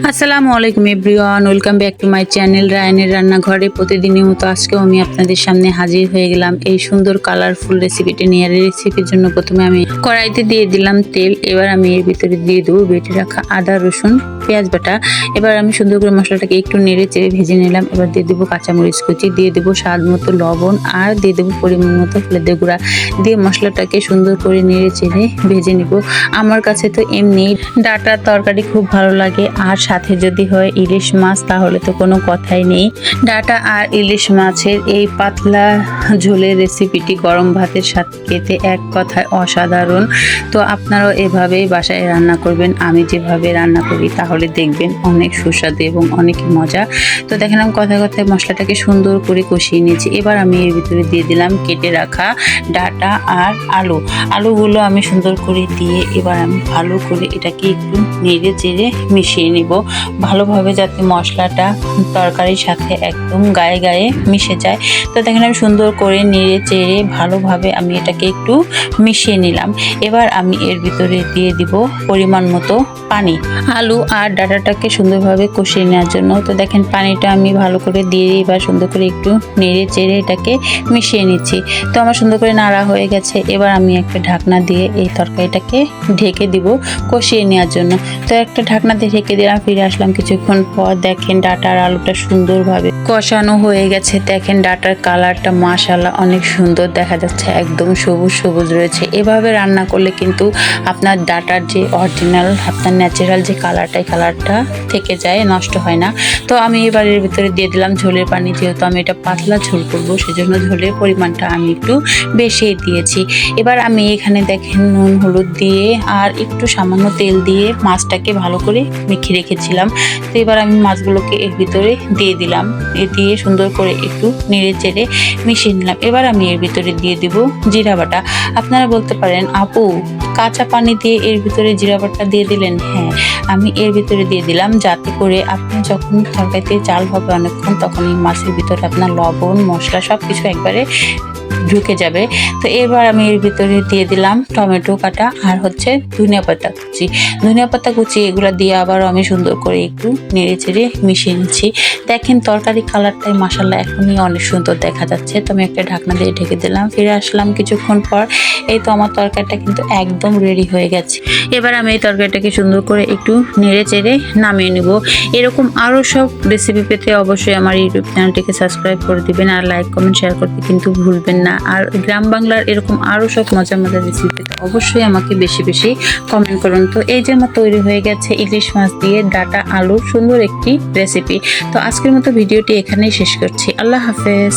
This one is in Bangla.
আসসালামু আলাইকুম everyone, welcome back to my channel রায়ানের রান্নাঘরে। প্রতিদিনের মতো আজকেও আমি আপনাদের সামনে হাজির হয়ে গেলাম এই সুন্দর কালারফুল রেসিপিটি নিয়ে। রেসিপির জন্য প্রথমে আমি কড়াইতে দিয়ে দিলাম তেল। এবার আমি এর ভিতরে দিয়ে দেবো বেটে রাখা আদা রসুন পেঁয়াজ বাটা। এবার আমি সুন্দর করে মশলাটাকে একটু নেড়ে চেড়ে ভেজে নিলাম। এবার দিয়ে দেবো কাঁচামরিচ কুচি, দিয়ে দেবো স্বাদ মতো লবণ, আর দিয়ে দেবো পরিমাণ মতো হলুদের গুঁড়া। দিয়ে মশলাটাকে সুন্দর করে নেড়ে চেড়ে ভেজে নিব। আমার কাছে তো এমনি ডাঁটার তরকারি খুব ভালো লাগে, আর সাথে যদি হয় ইলিশ মাছ তাহলে তো কোনো কথাই নেই। ডাঁটা আর ইলিশ মাছের এই পাতলা ঝোলের রেসিপিটি গরম ভাতের সাথে খেতে এক কথায় অসাধারণ। তো আপনারাও এভাবেই বাসায় রান্না করবেন, আমি যেভাবে রান্না করি, তাহলে দেখবেন অনেক সুস্বাদু এবং অনেক মজা। তো দেখলাম কথায় কথায় মশলাটাকে সুন্দর করে কষিয়ে নিয়েছি। এবার আমি এর ভিতরে দিয়ে দিলাম কেটে রাখা ডাঁটা আর আলুগুলো আমি সুন্দর করে দিয়ে এবার আমি ভালো করে এটাকে একটু নেড়ে চেড়ে মিশিয়ে নিব ভালোভাবে, যাতে মশলাটা তরকারির সাথে একদম গায়ে গায়ে মিশে যায়। তো দেখেন আমি সুন্দর করে নেড়ে চেড়ে ভালোভাবে আমি এটাকে একটু মিশিয়ে নিলাম। এবার আমি এর ভিতরে দিয়ে দিব পরিমাণ মতো পানি, আলু আর ডাঁটাটাকে সুন্দরভাবে কষিয়ে নেওয়ার জন্য। তো দেখেন পানিটা আমি ভালো করে দিয়ে এবার সুন্দর করে একটু নেড়ে চেড়ে এটাকে মিশিয়ে নিচ্ছি। তো আমার সুন্দর করে নাড়া হয়ে গেছে। এবার আমি একটা ঢাকনা দিয়ে এই তরকারিটাকে ঢেকে দিব কষিয়ে নেওয়ার জন্য। তো একটা ঢাকনা দিয়ে ঢেকে দিলাম। ফিরে আসলাম কিছুক্ষণ পর। দেখেন ডাঁটা আর আলুটা সুন্দরভাবে কষানো হয়ে গেছে। দেখেন ডাঁটার কালারটা মাশাআল্লাহ অনেক সুন্দর দেখা যাচ্ছে, একদম সবুজ সবুজ রয়েছে। এভাবে রান্না করলে কিন্তু আপনার ডাঁটার যে অরিজিনাল আপনার ন্যাচারাল যে কালারটা থেকে যায়, নষ্ট হয় না। তো আমি এবার এর ভিতরে দিয়ে দিলাম ঝোলের পানি। যেহেতু আমি এটা পাতলা ঝোল করবো, সেজন্য ঝোলের পরিমাণটা আমি একটু বেশি দিয়েছি। এবার আমি এখানে দেখেন নুন হলুদ দিয়ে আর একটু সামান্য তেল দিয়ে মাছটাকে ভালো করে মেখে রেখেছিলাম। তো এবার আমি মাছগুলোকে এর ভিতরে দিয়ে দিলাম। দিয়ে সুন্দর করে একটু নেড়ে চেড়ে মিশিয়ে নিলাম। এবার আমি এর ভিতরে দিয়ে দিব জিরা বাটা। আপনারা বলতে পারেন আপু কাঁচা পানি দিয়ে এর ভিতরে জিরা বাটা দিয়ে দিলেন। হ্যাঁ, আমি এর ভিতরে দিয়ে দিলাম যাতে করে আপনি যখন তরকারিতে চাল হবে অনেকক্ষণ, তখন এই মাছের ভিতরে আপনার লবণ মশলা সব কিছু একবারে ঢুকে যাবে। তো এবার আমি এর ভিতরে দিয়ে দিলাম টমেটো কাটা আর ধনিয়া পাতা কুচি এগুলো দিয়ে আবারও আমি সুন্দর করে একটু নেড়ে চেড়ে মিশিয়ে নিচ্ছি। দেখেন তরকারি কালারটাই মাশাআল্লাহ এখনই অনেক সুন্দর দেখা যাচ্ছে। তো আমি একটা ঢাকনা দিয়ে ঢেকে দিলাম। ফিরে আসলাম কিছুক্ষণ পর। এই তো আমার তরকারিটা কিন্তু একদম রেডি হয়ে গেছে। এবার আমি এই তরকারিটাকে সুন্দর করে একটু নেড়ে চেড়ে নামিয়ে নিব। এরকম আরও সব রেসিপি পেতে অবশ্যই আমার ইউটিউব চ্যানেলটিকে সাবস্ক্রাইব করে দিবেন, আর লাইক কমেন্ট শেয়ার করতে কিন্তু ভুলবেন না। আর গ্রাম বাংলার এরকম আরও সব মজার রেসিপি পেতে অবশ্যই আমাকে বেশি বেশি কমেন্ট করুন। তো এই যে আমার তৈরি হয়ে গেছে ইলিশ মাছ দিয়ে ডাঁটা আলুর সুন্দর একটি রেসিপি। তো আজকের মতো ভিডিওটি এখানেই শেষ করছি। আল্লাহ হাফেজ।